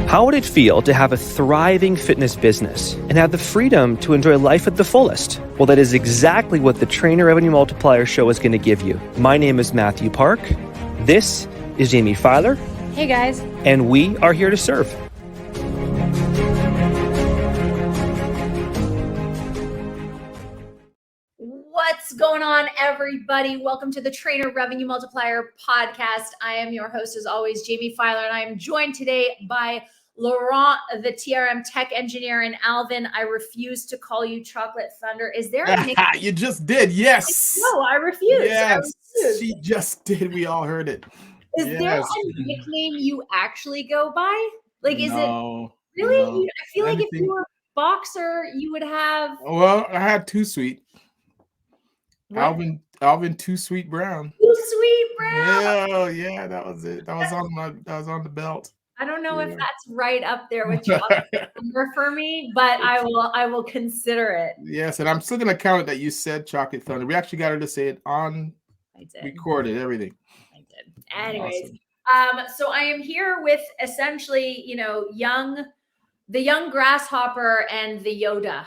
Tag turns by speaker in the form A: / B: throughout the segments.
A: How would it feel to have a thriving fitness business and have the freedom to enjoy life at the fullest? Well, that is exactly what the Trainer Revenue Multiplier Show is going to give you. My name is Mathew Park. This is Jaime Filer.
B: Hey guys.
A: And we are here to serve.
B: What's going on, everybody? Welcome to the Trainer Revenue Multiplier podcast. I am your host, as always, Jaime Filer, and I am joined today by Laurent, the TRM tech engineer, and Alvin. I refuse to call you Chocolate Thunder. Is there a nickname?
C: You just did, yes.
B: No, I refuse.
C: Yes, she just did. We all heard it.
B: Is there a nickname you actually go by? Like, is it really?
C: No.
B: I feel like if you were a boxer, you would have.
C: Well, I had Too Sweet.
B: What?
C: Alvin Too Sweet Brown.
B: Too Sweet Brown.
C: Yeah, that was it. That was on the belt.
B: I don't know if that's right up there with Chocolate Thunder for me, but I will consider it.
C: Yes, and I'm still gonna count it that you said Chocolate Thunder. We actually got her to say it on.
B: I did.
C: Recorded everything.
B: I did. Anyways,
C: awesome.
B: So I am here with essentially, the young grasshopper and the Yoda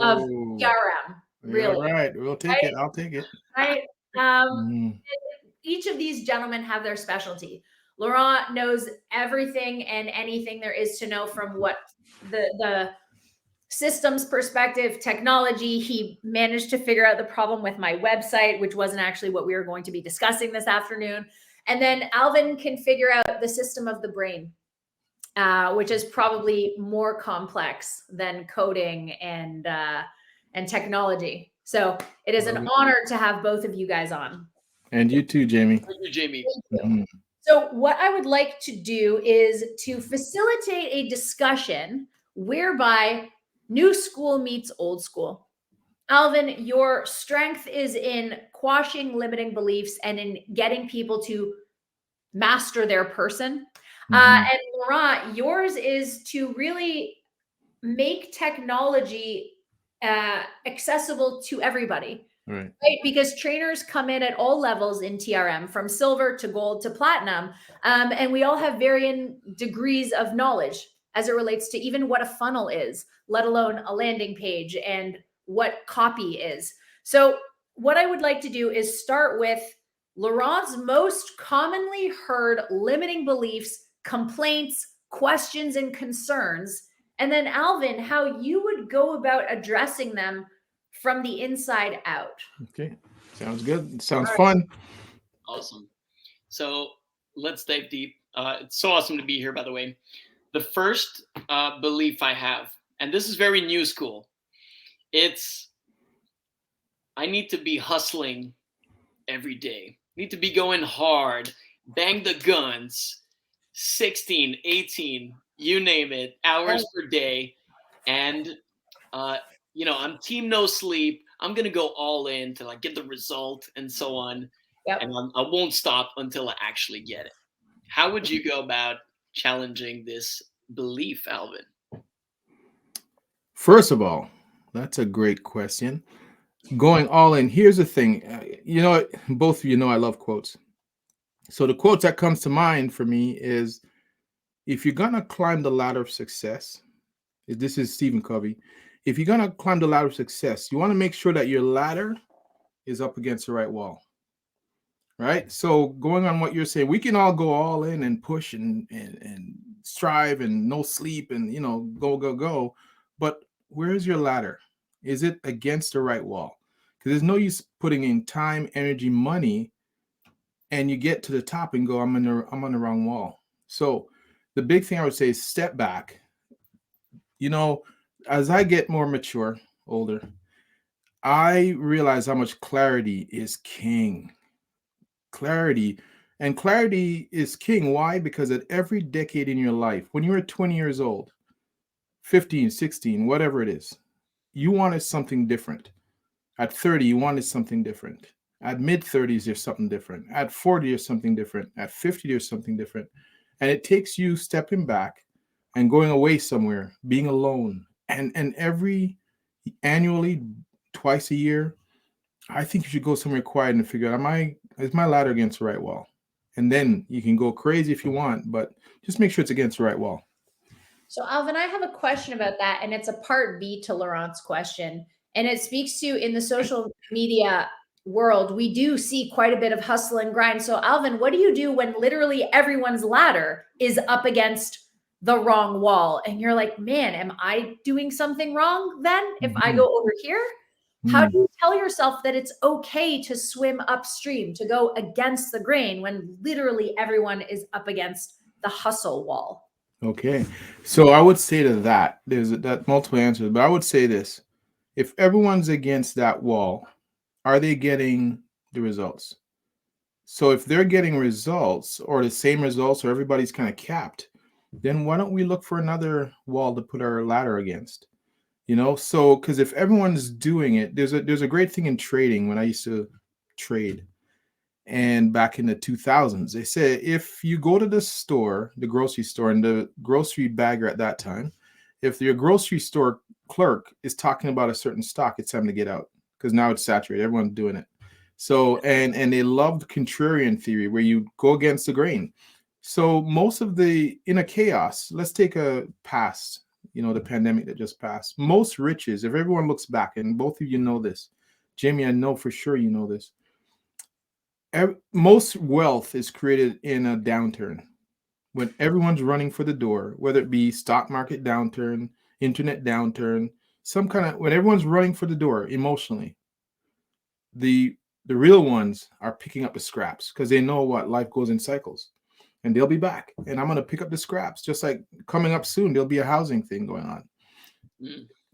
B: of TRM. Really?
C: All right, we'll take it. I'll take it.
B: Right. Each of these gentlemen have their specialty. Laurent knows everything and anything there is to know from what the systems perspective, technology. He managed to figure out the problem with my website, which wasn't actually what we were going to be discussing this afternoon. And then Alvin can figure out the system of the brain, which is probably more complex than coding and technology. So it is an honor to have both of you guys on.
C: And you too, Jamie.
D: Thank you, Jamie.
C: Mm-hmm.
B: So what I would like to do is to facilitate a discussion whereby new school meets old school. Alvin, your strength is in quashing limiting beliefs and in getting people to master their person. And Laurent, yours is to really make technology accessible to everybody. Right? Because trainers come in at all levels in TRM, from silver to gold to platinum. And we all have varying degrees of knowledge as it relates to even what a funnel is, let alone a landing page and what copy is. So what I would like to do is start with Laurent's most commonly heard limiting beliefs, complaints, questions, and concerns. And then Alvin, how you would go about addressing them from the inside out.
C: Okay, sounds good. Sounds fun.
D: Awesome. So let's dive deep. It's so awesome to be here, by the way. The first belief I have, and this is very new school, it's I need to be hustling every day. Need to be going hard, bang the guns, 16, 18, you name it, hours per day. And I'm team no sleep. I'm going to go all in to get the result and so on. Yep. And I won't stop until I actually get it. How would you go about challenging this belief, Alvin?
C: First of all, that's a great question. Going all in. Here's the thing. Both of you know I love quotes. So the quote that comes to mind for me is, if you're going to climb the ladder of success, this is Stephen Covey. If you're going to climb the ladder of success, you want to make sure that your ladder is up against the right wall, right? So going on what you're saying, we can all go all in and push and strive and no sleep and, go. But where's your ladder? Is it against the right wall? Because there's no use putting in time, energy, money, and you get to the top and go, I'm on the wrong wall. So the big thing I would say is step back. As I get more mature, older, I realize how much clarity is king. Clarity is king. Why? Because at every decade in your life, when you were 20 years old, 15, 16, whatever it is, you wanted something different. At 30, you wanted something different. At mid-30s, there's something different. At 40, there's something different. At 50, there's something different. And it takes you stepping back and going away somewhere, being alone. And annually, twice a year, I think you should go somewhere quiet and figure out, is my ladder against the right wall? And then you can go crazy if you want, but just make sure it's against the right wall.
B: So, Alvin, I have a question about that, and it's a part B to Laurent's question. And it speaks to in the social media world, we do see quite a bit of hustle and grind. So, Alvin, what do you do when literally everyone's ladder is up against the wrong wall? And you're like, man, am I doing something wrong then if I go over here? How do you tell yourself that it's okay to swim upstream, to go against the grain when literally everyone is up against the hustle wall?
C: Okay. So I would say to that, there's that multiple answers, but I would say this. If everyone's against that wall, are they getting the results? So if they're getting results or the same results or everybody's kind of capped, then why don't we look for another wall to put our ladder against? So because if everyone's doing it, there's a great thing in trading when I used to trade. And back in the 2000s, they said if you go to the store, the grocery store, and the grocery bagger at that time, if your grocery store clerk is talking about a certain stock, it's time to get out because now it's saturated. Everyone's doing it. So, and they loved contrarian theory where you go against the grain. So most of in a chaos, let's take a past, the pandemic that just passed. Most riches, if everyone looks back, and both of you know this, Jamie, I know for sure you know this. Most wealth is created in a downturn when everyone's running for the door, whether it be stock market downturn, internet downturn, when everyone's running for the door emotionally, the real ones are picking up the scraps because they know what life goes in cycles and they'll be back and I'm going to pick up the scraps. Just like coming up soon, there'll be a housing thing going on.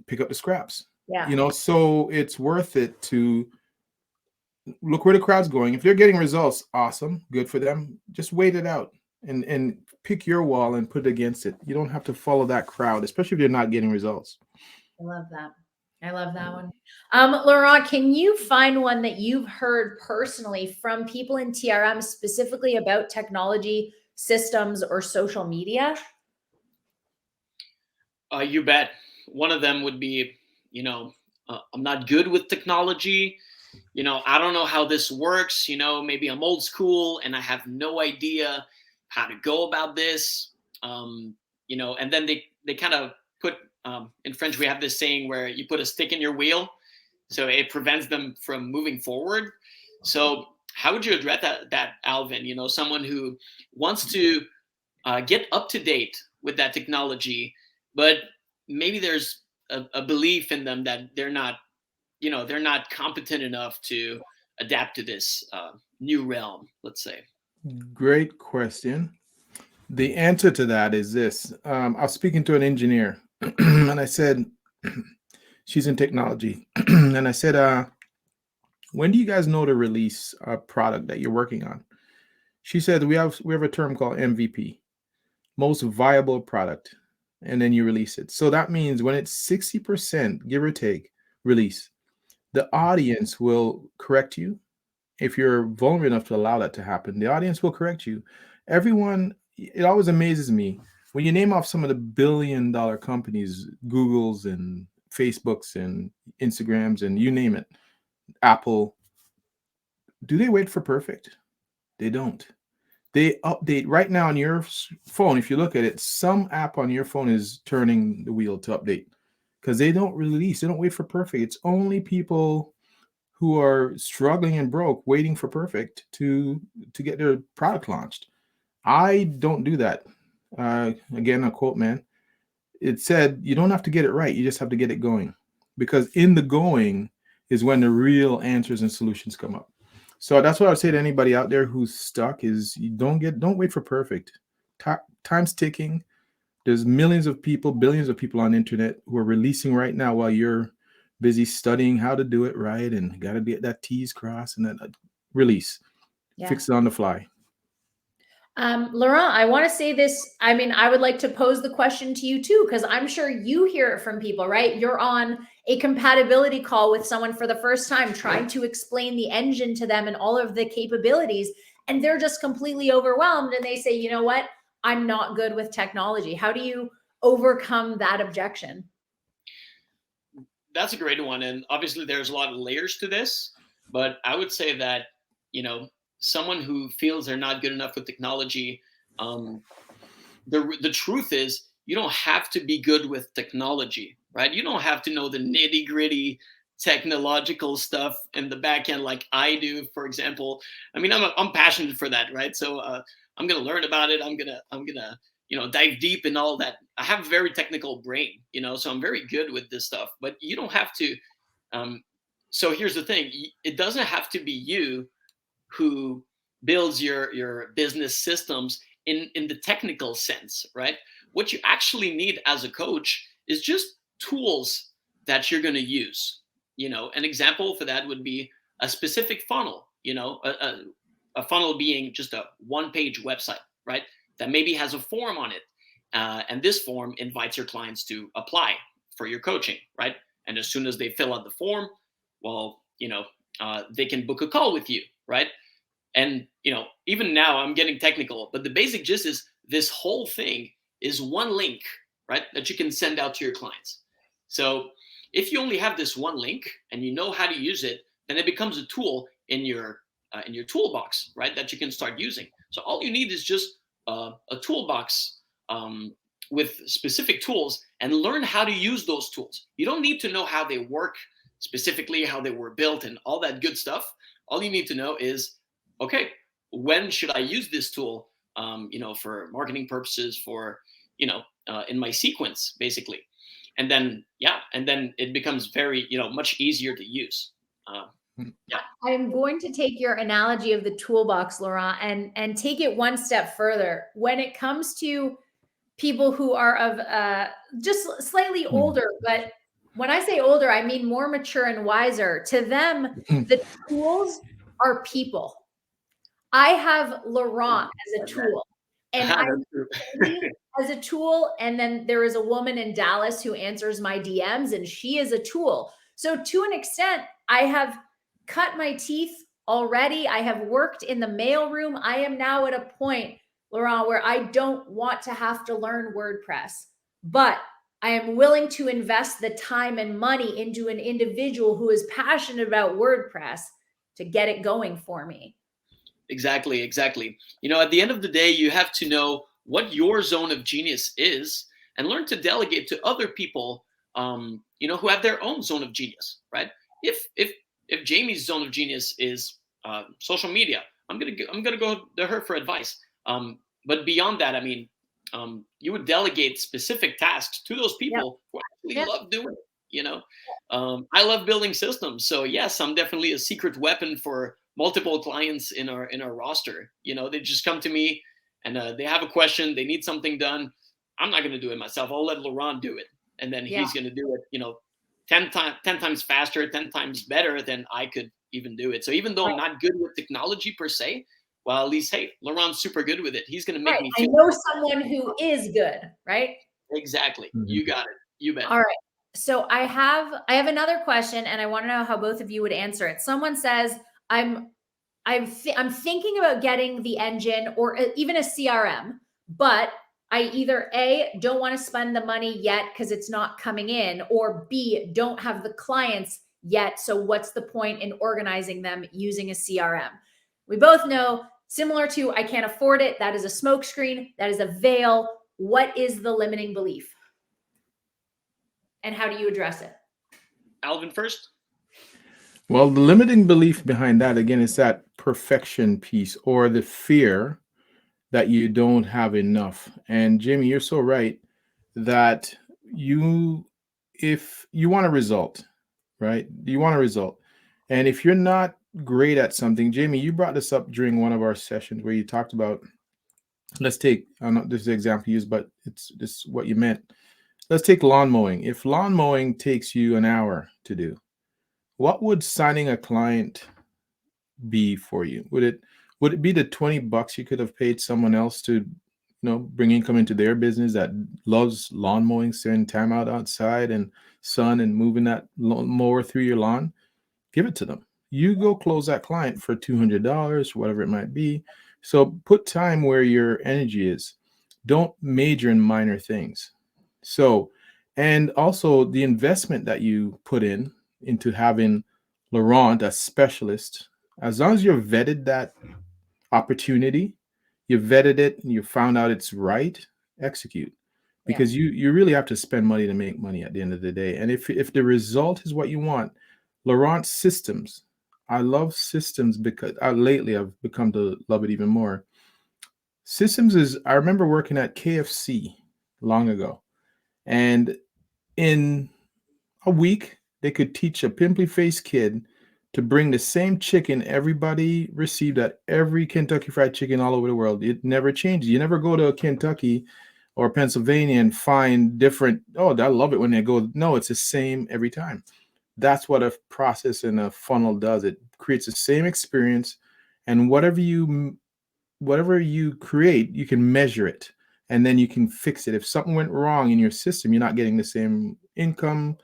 C: Pick up the scraps.
B: Yeah.
C: So it's worth it to look where the crowd's going. If they're getting results, awesome, good for them. Just wait it out and pick your wall and put it against it. You don't have to follow that crowd, especially if you're not getting results.
B: I love that. I love that one. Laurent, can you find one that you've heard personally from people in TRM specifically about technology, systems, or social media?
D: You bet. One of them would be, I'm not good with technology. I don't know how this works. Maybe I'm old school and I have no idea how to go about this. And then they kind of put, in French, we have this saying where you put a stick in your wheel. So it prevents them from moving forward. So how would you address that Alvin? Someone who wants to get up to date with that technology, but maybe there's a belief in them that they're not competent enough to adapt to this new realm, let's say.
C: Great question. The answer to that is this. I was speaking to an engineer and I said, she's in technology. And I said, when do you guys know to release a product that you're working on? She said, we have a term called MVP, most viable product. And then you release it. So that means when it's 60%, give or take, release, the audience will correct you. If you're vulnerable enough to allow that to happen, the audience will correct you. Everyone, it always amazes me when you name off some of the billion-dollar companies, Googles and Facebooks and Instagrams and you name it, Apple, do they wait for perfect? They don't. They update right now on your phone. If you look at it, some app on your phone is turning the wheel to update because they don't release. They don't wait for perfect. It's only people who are struggling and broke waiting for perfect to get their product launched. I don't do that. Again, a quote, man. It said, you don't have to get it right. You just have to get it going because in the going is when the real answers and solutions come up. So that's what I would say to anybody out there who's stuck is you don't wait for perfect. Time's ticking. There's millions of people, billions of people on the internet who are releasing right now while you're busy studying how to do it right and got to get that T's crossed and then release. Yeah. Fix it on the fly.
B: Laurent, I want to say this. I mean, I would like to pose the question to you too, because I'm sure you hear it from people, right? You're on a compatibility call with someone for the first time, trying to explain the engine to them and all of the capabilities, and they're just completely overwhelmed. And they say, you know what? I'm not good with technology. How do you overcome that objection?
D: That's a great one. And obviously there's a lot of layers to this, but I would say that, someone who feels they're not good enough with technology, the truth is you don't have to be good with technology, right? You don't have to know the nitty gritty technological stuff in the back end like I do, for example. I mean, I'm passionate for that, right? So I'm gonna learn about it. I'm gonna dive deep in all that. I have a very technical brain, so I'm very good with this stuff. But you don't have to. So here's the thing: it doesn't have to be you who builds your business systems in the technical sense, right? What you actually need as a coach is just tools that you're going to use. An example for that would be a specific funnel, a funnel being just a one-page website, right? That maybe has a form on it. And this form invites your clients to apply for your coaching, right? And as soon as they fill out the form, well, they can book a call with you, right? And, even now I'm getting technical, but the basic gist is this whole thing is one link, right? That you can send out to your clients. So if you only have this one link and you know how to use it, then it becomes a tool in your toolbox, right? That you can start using. So all you need is just a toolbox with specific tools, and learn how to use those tools. You don't need to know how they work specifically, how they were built and all that good stuff. All you need to know is, okay, when should I use this tool, for marketing purposes, for, in my sequence, basically. And then, it becomes very, much easier to use.
B: I'm going to take your analogy of the toolbox, Laurent, and take it one step further. When it comes to people who are of just slightly older, but when I say older, I mean more mature and wiser. To them, the tools are people. I have Laurent as a tool, and I'm as a tool. And then there is a woman in Dallas who answers my DMs, and she is a tool. So to an extent, I have cut my teeth already. I have worked in the mailroom. I am now at a point, Laurent, where I don't want to have to learn WordPress, but I am willing to invest the time and money into an individual who is passionate about WordPress to get it going for me. Exactly.
D: At the end of the day, you have to know what your zone of genius is and learn to delegate to other people, who have their own zone of genius, right? If Jamie's zone of genius is social media, I'm gonna go to her for advice. But beyond that, I mean, you would delegate specific tasks to those people who actually love doing it. I love building systems, so yes, I'm definitely a secret weapon for multiple clients in our roster. They just come to me and they have a question, they need something done. I'm not going to do it myself. I'll let Laurent do it, and then he's going to do it 10 times faster, 10 times better than I could even do it. So even though I'm not good with technology per se, well, at least, hey, Laurent's super good with it. He's going to make me feel.
B: I know someone who is good, right?
D: Exactly. You got it. You bet.
B: All right. So I have another question, and I want to know how both of you would answer it. Someone says, I'm thinking about getting the engine or even a CRM, but I either A, don't want to spend the money yet because it's not coming in, or B, don't have the clients yet. So what's the point in organizing them using a CRM? We both know, similar to I can't afford it, that is a smokescreen, that is a veil. What is the limiting belief? And how do you address it?
D: Alvin first.
C: Well, the limiting belief behind that, again, is that perfection piece, or the fear that you don't have enough. And Jamie, you're so right that if you want a result, right? You want a result. And if you're not great at something, Jamie, you brought this up during one of our sessions where you talked about, let's take, this is the example you used, but it's what you meant. Let's take lawn mowing. If lawn mowing takes you an hour to do, what would signing a client be for you? Would it be the $20 you could have paid someone else to, bring income into their business that loves lawn mowing, spending time outside and sun and moving that mower through your lawn? Give it to them. You go close that client for $200, whatever it might be. So put time where your energy is. Don't major in minor things. So, and also the investment that you put into having Laurent, a specialist, as long as you've vetted that opportunity, you vetted it and you found out it's right, execute. because you really have to spend money to make money at the end of the day. And if the result is what you want, Laurent systems, I love systems because lately I've become to love it even more. Systems is, I remember working at KFC long ago, and in a week they could teach a pimply faced kid to bring the same chicken everybody received at every Kentucky Fried Chicken all over the world. It never changes. You never go to Kentucky or Pennsylvania and find different, oh, I love it when they go. No, it's the same every time. That's what a process and a funnel does. It creates the same experience, and whatever you create, you can measure it, and then you can fix it. If something went wrong in your system, you're not getting the same income,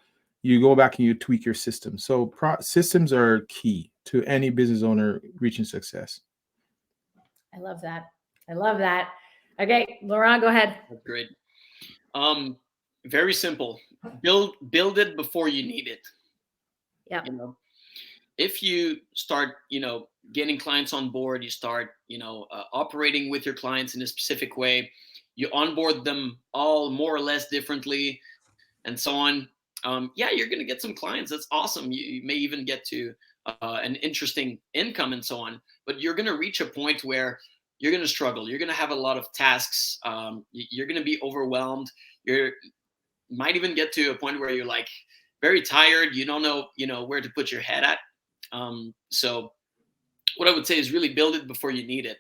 C: you go back and you tweak your system. So systems are key to any business owner reaching success.
B: I love that. I love that. Okay, Laurent, go ahead.
D: That's great. Very simple. Build it before you need it.
B: Yeah.
D: You know, if you start, getting clients on board, you start, operating with your clients in a specific way, you onboard them all more or less differently, and so on. You're going to get some clients. That's awesome. You may even get to an interesting income and so on, but you're going to reach a point where you're going to struggle. You're going to have a lot of tasks. You're going to be overwhelmed. You might even get to a point where you're like very tired. You don't know, where to put your head at. So what I would say is really build it before you need it.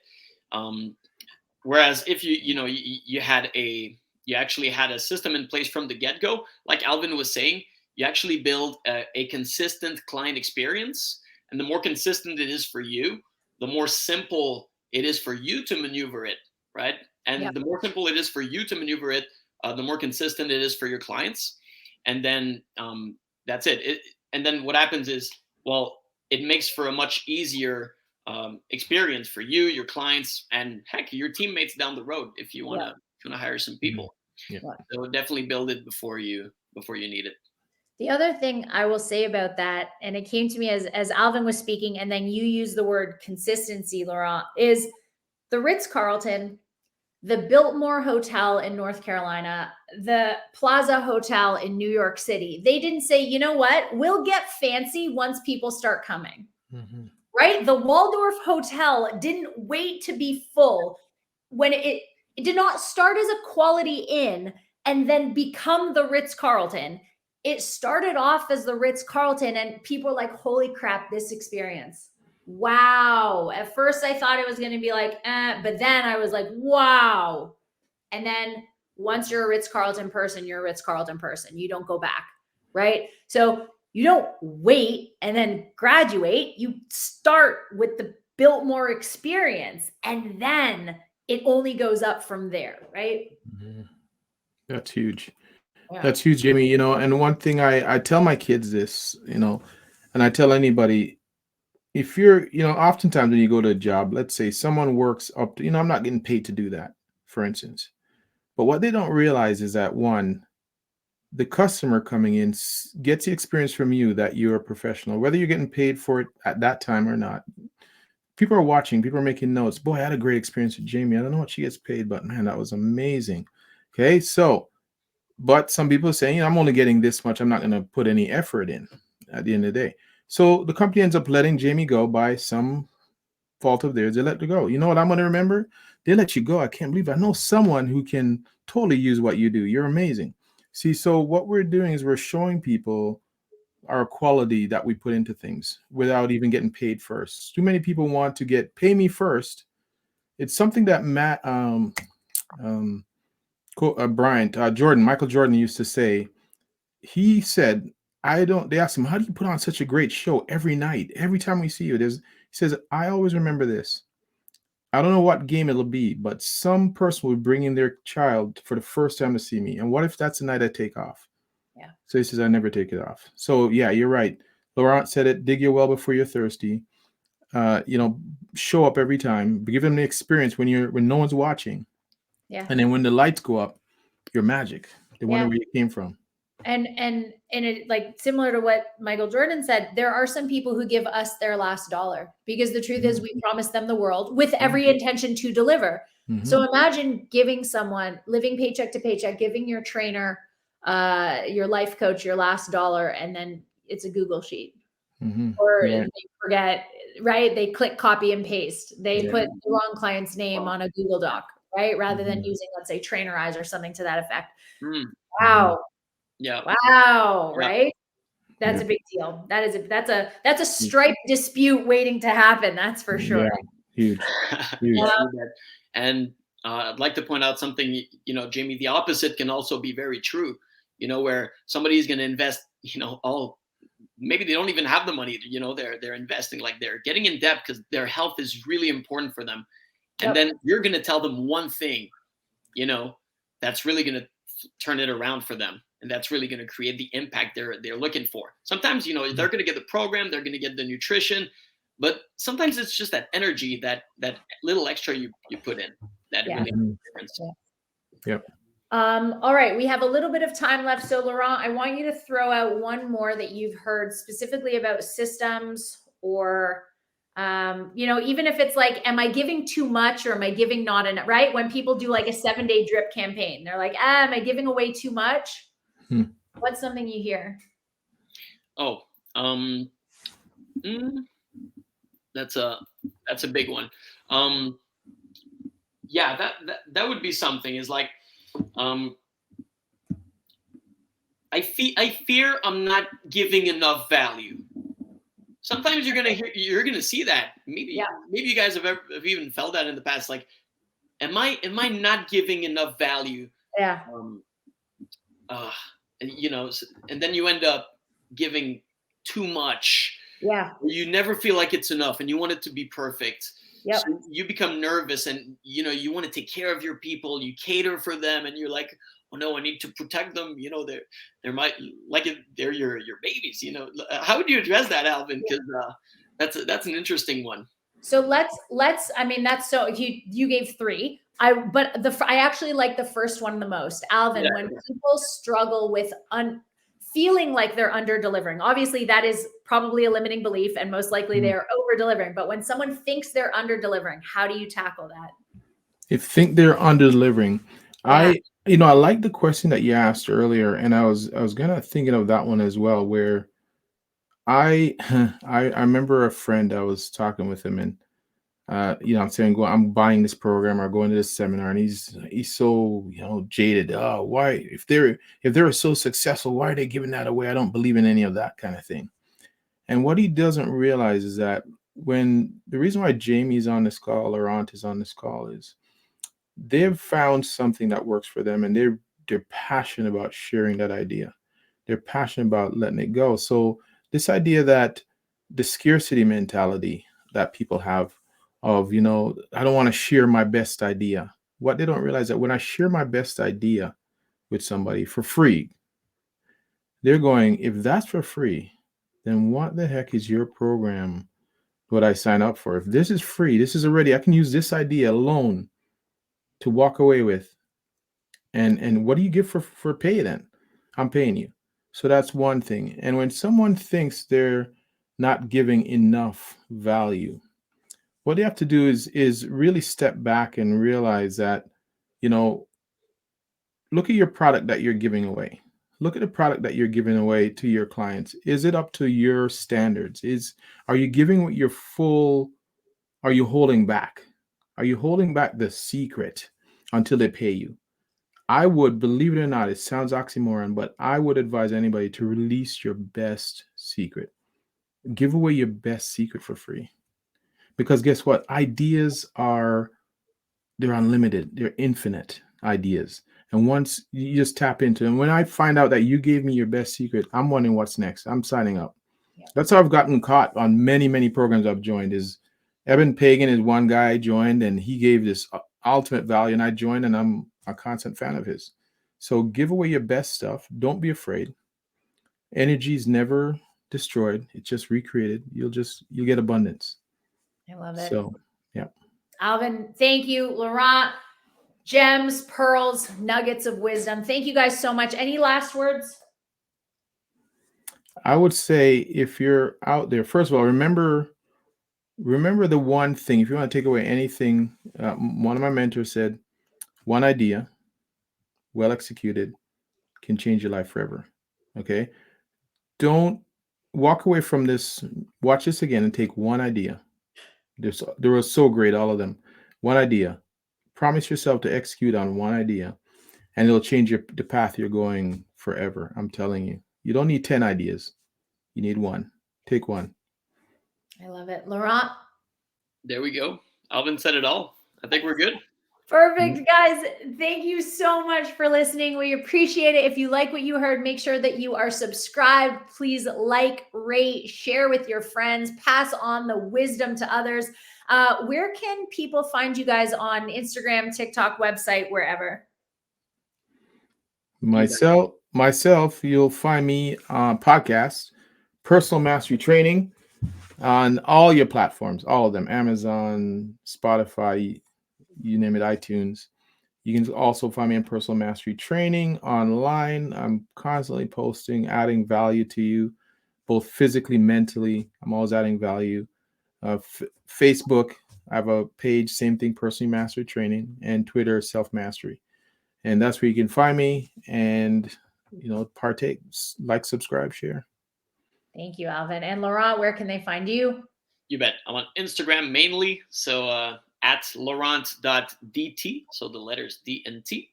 D: Whereas if you actually had a system in place from the get-go, like Alvin was saying, you actually build a consistent client experience. And the more consistent it is for you, the more simple it is for you to maneuver it, right? And the more simple it is for you to maneuver it, the more consistent it is for your clients. And then that's it. And then what happens is, it makes for a much easier experience for you, your clients, and heck, your teammates down the road if you want to hire some people.
C: Yeah.
D: So definitely build it before you need it.
B: The other thing I will say about that, and it came to me as Alvin was speaking, and then you used the word consistency, Laurent, is the Ritz-Carlton, the Biltmore Hotel in North Carolina, the Plaza Hotel in New York City. They didn't say, you know what, we'll get fancy once people start coming, right? The Waldorf Hotel didn't wait to be full when it did not start as a quality inn and then become the Ritz-Carlton. It started off as the Ritz-Carlton, and people were like, holy crap, this experience. Wow. At first I thought it was going to be like, but then I was like, wow. And then once you're a Ritz-Carlton person, you're a Ritz-Carlton person. You don't go back, right? So you don't wait and then graduate. You start with the Biltmore experience, and then it only goes up from there, right?
C: That's huge.
B: Yeah.
C: That's huge, Jamie. And one thing I tell my kids this, and I tell anybody, if you're, oftentimes when you go to a job, let's say someone works up to, I'm not getting paid to do that, for instance. But what they don't realize is that, one, the customer coming in gets the experience from you that you're a professional, whether you're getting paid for it at that time or not. People are watching, people are making notes. Boy, I had a great experience with Jamie. I don't know what she gets paid, but man, that was amazing. Okay, so, but some people are saying, I'm only getting this much. I'm not going to put any effort in at the end of the day. So the company ends up letting Jamie go by some fault of theirs. They let her go. You know what I'm going to remember? They let you go. I can't believe it. I know someone who can totally use what you do. You're amazing. See, so what we're doing is we're showing people our quality that we put into things without even getting paid first. Too many people want to pay me first. It's something that Michael Jordan used to say. He said, they asked him, how do you put on such a great show every night? Every time we see you, he says, I always remember this. I don't know what game it'll be, but some person will bring in their child for the first time to see me. And what if that's the night I take off?
B: Yeah.
C: So he says, I never take it off. So yeah, you're right. Laurent said it, dig your well before you're thirsty. Show up every time, give them the experience when no one's watching.
B: Yeah.
C: And then when the lights go up, you're magic. They wonder where you came from.
B: And it, like, similar to what Michael Jordan said, there are some people who give us their last dollar, because the truth is we promise them the world with every intention to deliver. So imagine giving someone living paycheck to paycheck, giving your trainer, your life coach, your last dollar, and then it's a Google sheet. Or
C: Right.
B: they forget, right? They click copy and paste. They
C: Yeah.
B: put the wrong client's name on a Google Doc, right? Rather than using, let's say, Trainerize or something to that effect. Wow.
D: Yeah.
B: Wow.
D: Yeah.
B: Right. That's a big deal. That's a Stripe dispute waiting to happen. That's for sure.
C: Yeah. Huge. Huge.
D: And I'd like to point out something, Jamie, the opposite can also be very true, where somebody's going to invest, maybe they don't even have the money, they're investing, like they're getting in debt because their health is really important for them. And then you're going to tell them one thing, that's really going to turn it around for them. And that's really going to create the impact they're looking for. Sometimes, they're going to get the program, they're going to get the nutrition, but sometimes it's just that energy, that little extra you put in that really makes a difference.
C: Yep.
B: All right, we have a little bit of time left. So Laurent, I want you to throw out one more that you've heard specifically about systems, or even if it's like, am I giving too much or am I giving not enough, right? When people do like a 7-day drip campaign, they're like, am I giving away too much? What's something you hear?
D: That's a big one. Yeah, that would be something, is like, I fear I'm not giving enough value. Sometimes you're gonna see that. Maybe you guys have even felt that in the past. Like, am I not giving enough value?
B: Yeah.
D: And then you end up giving too much.
B: Yeah.
D: You never feel like it's enough, and you want it to be perfect.
B: Yep.
D: So you become nervous, and you want to take care of your people. You cater for them, and you're like, oh no, I need to protect them. They're they're your babies. How would you address that, Alvin? Because that's an interesting one.
B: So let's. I mean, that's so. You gave 3. I actually like the first one the most, Alvin. When people struggle with feeling like they're under delivering, obviously that is probably a limiting belief, and most likely they are over delivering. But when someone thinks they're under delivering, how do you tackle that?
C: If think they're under delivering, I like the question that you asked earlier, and I was gonna thinking of that one as well, where I remember a friend, I was talking with him, and I'm saying, I'm buying this program or going to this seminar, and he's so jaded. Oh, why, if they're so successful, why are they giving that away? I don't believe in any of that kind of thing. And what he doesn't realize is that the reason why Jamie's on this call, Laurent is on this call, is they've found something that works for them, and they're passionate about sharing that idea. They're passionate about letting it go. So this idea that the scarcity mentality that people have of, I don't want to share my best idea. What they don't realize, that when I share my best idea with somebody for free, they're going, if that's for free, then what the heck is your program, what I sign up for? If this is free, this is already, I can use this idea alone to walk away with. And what do you give for pay then? I'm paying you. So that's one thing. And when someone thinks they're not giving enough value, what you have to do is really step back and realize that, look at your product that you're giving away. Look at the product that you're giving away to your clients. Is it up to your standards? Are you giving what you're full? Are you holding back? Are you holding back the secret until they pay you? I would, believe it or not, it sounds oxymoron, but I would advise anybody to release your best secret. Give away your best secret for free. Because guess what? Ideas they're unlimited. They're infinite ideas. And once you just tap into them, when I find out that you gave me your best secret, I'm wondering what's next. I'm signing up. Yeah. That's how I've gotten caught on many, many programs I've joined. Is Eben Pagan is one guy I joined, and he gave this ultimate value, and I joined, and I'm a constant fan of his. So give away your best stuff. Don't be afraid. Energy is never destroyed. It's just recreated. You'll get abundance.
B: I love it.
C: So, yeah.
B: Alvin, thank you. Laurent, gems, pearls, nuggets of wisdom. Thank you guys so much. Any last words?
C: I would say, if you're out there, first of all, remember remember the one thing. If you want to take away anything, one of my mentors said, one idea, well executed, can change your life forever. Okay? Don't walk away from this. Watch this again and take one idea. They were so great, all of them. One idea. Promise yourself to execute on one idea, and it'll change the path you're going forever. I'm telling you. You don't need 10 ideas. You need one. Take one.
B: I love it. Laurent?
D: There we go. Alvin said it all. I think we're good.
B: Perfect, guys. Thank you so much for listening. We appreciate it. If you like what you heard, make sure that you are subscribed. Please like, rate, share with your friends, pass on the wisdom to others. Where can people find you guys on Instagram, TikTok, website, wherever?
C: Myself, you'll find me on podcasts, Personal Mastery Training, on all your platforms, all of them, Amazon, Spotify, you name it, iTunes. You can also find me in Personal Mastery Training online. I'm constantly posting, adding value to you, both physically, mentally. I'm always adding value. Facebook, I have a page, same thing, Personal Mastery Training, and Twitter, Self Mastery. And that's where you can find me and, partake, like, subscribe, share.
B: Thank you, Alvin. And Laurent, where can they find you?
D: You bet. I'm on Instagram mainly. So at laurent.dt. So the letters D and T.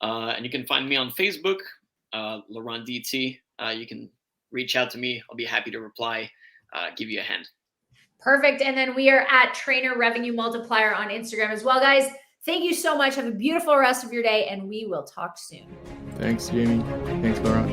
D: And you can find me on Facebook, Laurent DT. You can reach out to me. I'll be happy to reply, give you a hand.
B: Perfect. And then we are at Trainer Revenue Multiplier on Instagram as well, guys. Thank you so much. Have a beautiful rest of your day, and we will talk soon.
C: Thanks, Jamie. Thanks, Laurent.